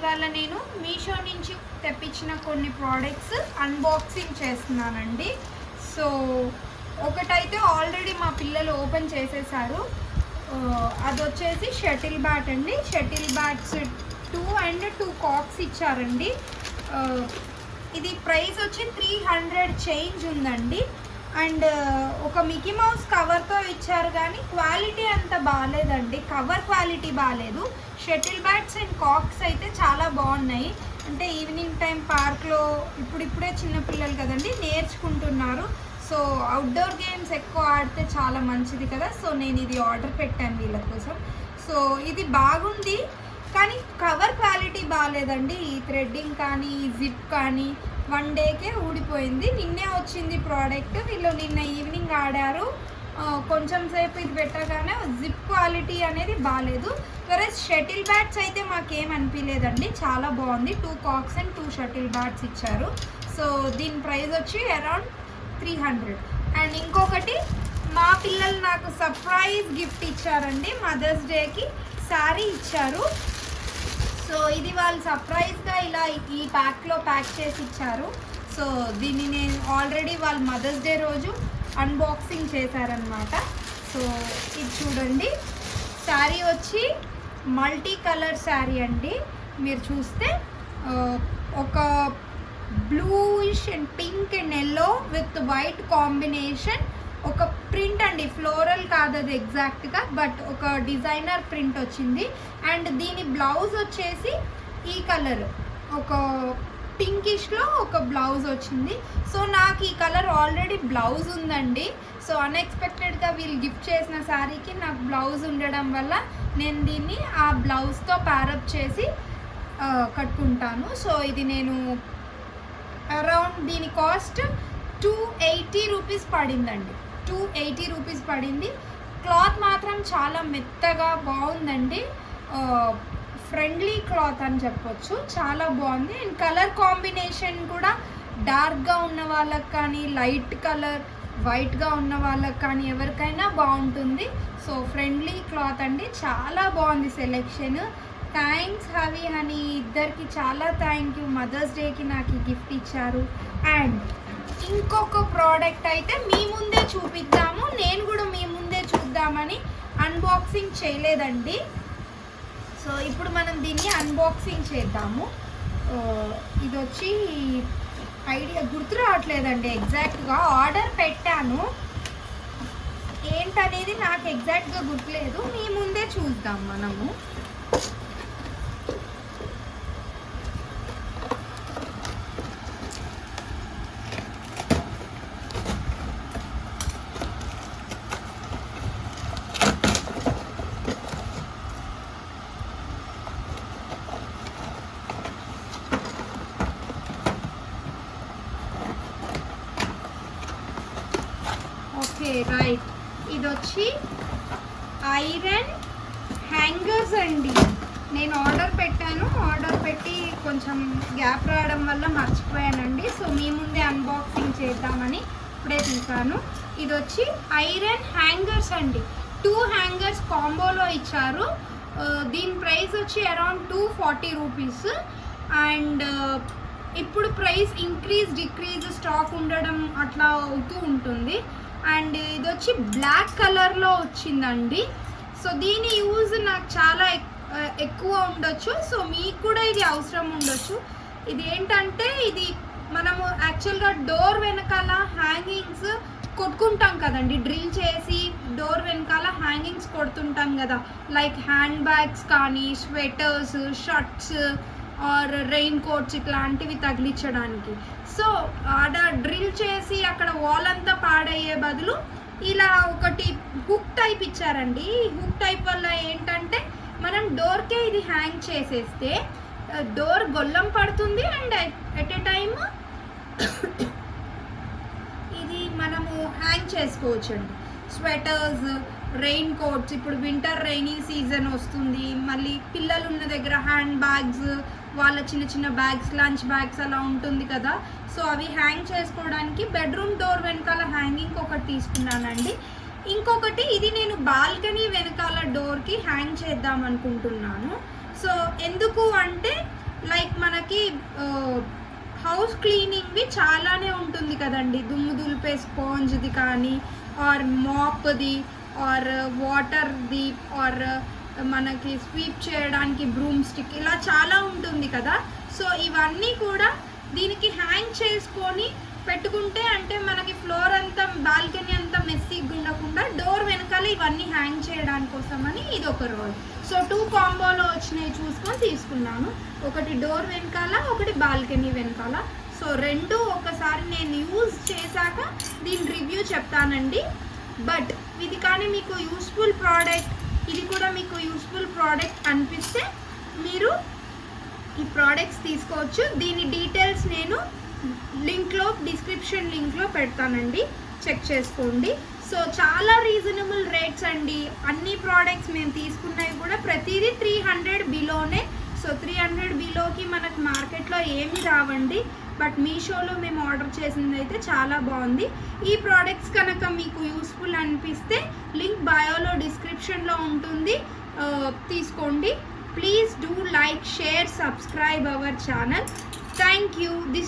ఇవాళ నేను మీషో నుంచి తెప్పించిన కొన్ని ప్రోడక్ట్స్ అన్బాక్సింగ్ చేస్తున్నానండి. సో ఒకటైతే ఆల్రెడీ మా పిల్లలు ఓపెన్ చేసేసారు. అది వచ్చేసి షటిల్ బ్యాట్ అండి. షటిల్ బ్యాట్స్ 2 and 2 కాక్స్ ఇచ్చారండి. ఇది ప్రైస్ వచ్చి 300 చేంజ్ ఉందండి. అండ్ ఒక మికీ మౌస్ కవర్తో ఇచ్చారు, కానీ క్వాలిటీ అంత బాగాలేదండి. కవర్ క్వాలిటీ బాగాలేదు. షటిల్ బ్యాట్స్ అండ్ కాక్స్ అయితే చాలా బాగున్నాయి. అంటే ఈవినింగ్ టైం పార్క్లో ఇప్పుడిప్పుడే చిన్నపిల్లలు కదండి నేర్చుకుంటున్నారు. సో అవుట్డోర్ గేమ్స్ ఎక్కువ ఆడితే చాలా మంచిది కదా. సో నేను ఇది ఆర్డర్ పెట్టాను వీళ్ళ కోసం. సో ఇది బాగుంది, కానీ కవర్ క్వాలిటీ బాగాలేదండి. ఈ థ్రెడ్డింగ్ కానీ ఈ జిప్ కానీ 1 డేకే ఊడిపోయింది. నిన్నే వచ్చింది ప్రోడక్ట్. వీళ్ళు నిన్న ఈవినింగ్ ఆడారు. కొంచెం సేపు ఇది పెట్టగానే జిప్ క్వాలిటీ అనేది బాగాలేదు. వెరస్ షటిల్ బ్యాట్స్ అయితే మాకేం అనిపించలేదండి, చాలా బాగుంది. 2 కాక్స్ అండ్ 2 షటిల్ బ్యాట్స్ ఇచ్చారు. సో దీని ప్రైస్ వచ్చి అరౌండ్ 300. అండ్ ఇంకొకటి, మా పిల్లలు నాకు సర్ప్రైజ్ గిఫ్ట్ ఇచ్చారండి. మదర్స్ డేకి శారీ ఇచ్చారు. సో ఇది వాళ్ళు సర్ప్రైజ్గా ఇలా ఈ ప్యాక్లో ప్యాక్ చేసి ఇచ్చారు. సో దీన్ని నేను ఆల్రెడీ వాళ్ళు మదర్స్ డే రోజు అన్బాక్సింగ్ చేశారనమాట. సో ఇది చూడండి, శారీ వచ్చి మల్టీ కలర్ శారీ అండి. మీరు చూస్తే ఒక bluish and pink and yellow with white combination ఒక ప్రింట్ అండి. ఫ్లోరల్ కాదు అది ఎగ్జాక్ట్గా, బట్ ఒక డిజైనర్ ప్రింట్ వచ్చింది. అండ్ దీని బ్లౌజ్ వచ్చేసి ఈ కలర్ ఒక పింకిష్లో ఒక బ్లౌజ్ వచ్చింది. సో నాకు ఈ కలర్ ఆల్రెడీ బ్లౌజ్ ఉందండి. సో అన్ఎక్స్పెక్టెడ్గా వీళ్ళు గిఫ్ట్ చేసిన శారీకి నాకు బ్లౌజ్ ఉండడం వల్ల నేను దీన్ని ఆ బ్లౌజ్తో ప్యారప్ చేసి కట్టుకుంటాను. సో ఇది నేను అరౌండ్ దీని కాస్ట్ 280 రూపీస్ పడిందండి. 280 రూపీస్ పడింది. క్లాత్ మాత్రం చాలా మెత్తగా బాగుందండి. ఫ్రెండ్లీ క్లాత్ అని చెప్పొచ్చు, చాలా బాగుంది. అండ్ కలర్ కాంబినేషన్ కూడా డార్క్గా ఉన్న వాళ్ళకి కానీ లైట్ కలర్ వైట్గా ఉన్న వాళ్ళకి కానీ ఎవరికైనా బాగుంటుంది. సో ఫ్రెండ్లీ క్లాత్ అండి, చాలా బాగుంది సెలెక్షన్. థ్యాంక్స్ హవి హనీ ఇద్దరికి చాలా థ్యాంక్ యూ. మదర్స్ డేకి నాకు ఈ గిఫ్ట్ ఇచ్చారు. అండ్ ఇంకొక ప్రోడక్ట్ అయితే మీ ముందే చూపిద్దాము, నేను కూడా మీ ముందే చూద్దామని అన్బాక్సింగ్ చేయలేదండి. సో ఇప్పుడు మనం దీన్ని అన్బాక్సింగ్ చేద్దాము. ఇది వచ్చి ఐడియా గుర్తు రావట్లేదండి ఎగ్జాక్ట్గా. ఆర్డర్ పెట్టాను, ఏంటనేది నాకు ఎగ్జాక్ట్గా గుర్తులేదు. మీ ముందే చూద్దాం మనము. ఓకే రైట్, ఇది వచ్చి ఐరన్ హ్యాంగర్స్ అండి. నేను ఆర్డర్ పెట్టాను, ఆర్డర్ పెట్టి కొంచెం గ్యాప్ రావడం వల్ల మర్చిపోయానండి. సో మీ ముందే అన్బాక్సింగ్ చేద్దామని ఇప్పుడే తీసాను. ఇది వచ్చి ఐరన్ హ్యాంగర్స్ అండి. 2 హ్యాంగర్స్ కాంబోలో ఇచ్చారు. దీని ప్రైస్ వచ్చి అరౌండ్ 240 రూపీస్. అండ్ ఇప్పుడు ప్రైస్ ఇంక్రీజ్ డిక్రీజ్ స్టాక్ ఉండడం అట్లా అవుతూ ఉంటుంది. అండ్ ఇది వచ్చి బ్లాక్ కలర్లో వచ్చిందండి. సో దీని యూజ్ నాకు చాలా ఎక్కువ ఉండొచ్చు. సో మీకు కూడా ఇది అవసరం ఉండొచ్చు. ఇది ఏంటంటే, ఇది మనము యాక్చువల్గా డోర్ వెనకాల హ్యాంగింగ్స్ కొట్టుకుంటాం కదండి. డ్రిల్ చేసి డోర్ వెనకాల హ్యాంగింగ్స్ కొడుతుంటాం కదా, లైక్ హ్యాండ్ బ్యాగ్స్ కానీ sweaters shirts or raincoats ఇట్లాంటివి తగిలించడానికి. సో ఆడ డ్రిల్ చేసి అక్కడ వాల్ అంతా పాడయ్యే బదులు ఇలా ఒకటి హుక్ టైప్ ఇచ్చారండి. ఈ హుక్ టైప్ వల్ల ఏంటంటే, మనం డోర్కే ఇది హ్యాంగ్ చేసేస్తే డోర్ గొల్లం పడుతుంది. అండ్ ఎట్ ఎ టైమ్ ఇది మనము హ్యాంగ్ చేసుకోవచ్చండి. స్వెటర్స్ రెయిన్ కోట్స్, ఇప్పుడు వింటర్ రైనీ సీజన్ వస్తుంది, మళ్ళీ పిల్లలు ఉన్న దగ్గర హ్యాండ్ బ్యాగ్స్, వాళ్ళ చిన్న చిన్న బ్యాగ్స్ లంచ్ బ్యాగ్స్ అలా ఉంటుంది కదా. సో అవి హ్యాంగ్ చేసుకోవడానికి బెడ్రూమ్ డోర్ వెనకాల హ్యాంగింగ్ ఒకటి తీసుకున్నానండి. ఇంకొకటి ఇది నేను బాల్కనీ వెనకాల డోర్కి హ్యాంగ్ చేద్దాం అనుకుంటున్నాను. సో ఎందుకు అంటే లైక్ మనకి హౌస్ క్లీనింగ్వి చాలానే ఉంటుంది కదండి, దుమ్ము దులిపే స్పాంజ్ది కానీ ఆర్ మాప్ది ఆర్ వాటర్ది ఆర్ మనకి స్వీప్ చేయడానికి బ్రూమ్ స్టిక్, ఇలా చాలా ఉంటుంది కదా. సో ఇవన్నీ కూడా దీనికి హ్యాంగ్ చేసుకొని పెట్టుకుంటే అంటే మనకి ఫ్లోర్ అంతా బాల్కనీ అంతా మెస్సీగా ఉండకుండా డోర్ వెనకాల ఇవన్నీ హ్యాంగ్ చేయడానికి కోసమని ఇది ఒక రోల్. సో 2 కాంబోలో వచ్చినాయి చూసుకొని తీసుకున్నాను, ఒకటి డోర్ వెనకాల ఒకటి బాల్కనీ వెనకాల. సో 2 ఒకసారి నేను యూజ్ చేశాక దీని రివ్యూ చెప్తానండి. బట్ ఇది కానీ మీకు యూస్ఫుల్ ప్రోడక్ట్, ఇది కూడా మీకు యూస్ఫుల్ ప్రోడక్ట్ అనిపిస్తే మీరు ఈ ప్రోడక్ట్స్ తీసుకోవచ్చు. దీని డీటెయిల్స్ నేను డిస్క్రిప్షన్ లింక్లో పెడతానండి, చెక్ చేసుకోండి. సో చాలా రీజనబుల్ రేట్స్ అండి. అన్ని ప్రోడక్ట్స్ మేము తీసుకున్నవి కూడా ప్రతిదీ 300 బిలోనే. సో 300 బిలోకి మనకు మార్కెట్లో ఏమీ రావండి. బట్ మీషోలో మేము ఆర్డర్ చేసింది అయితే చాలా బాగుంది. ఈ ప్రోడక్ట్స్ కనుక మీకు యూస్ఫుల్ అనిపిస్తే లింక్ బయోలో డిస్క్రిప్షన్లో ఉంటుంది, తీసుకోండి. Please do like, share, subscribe our channel. Thank you.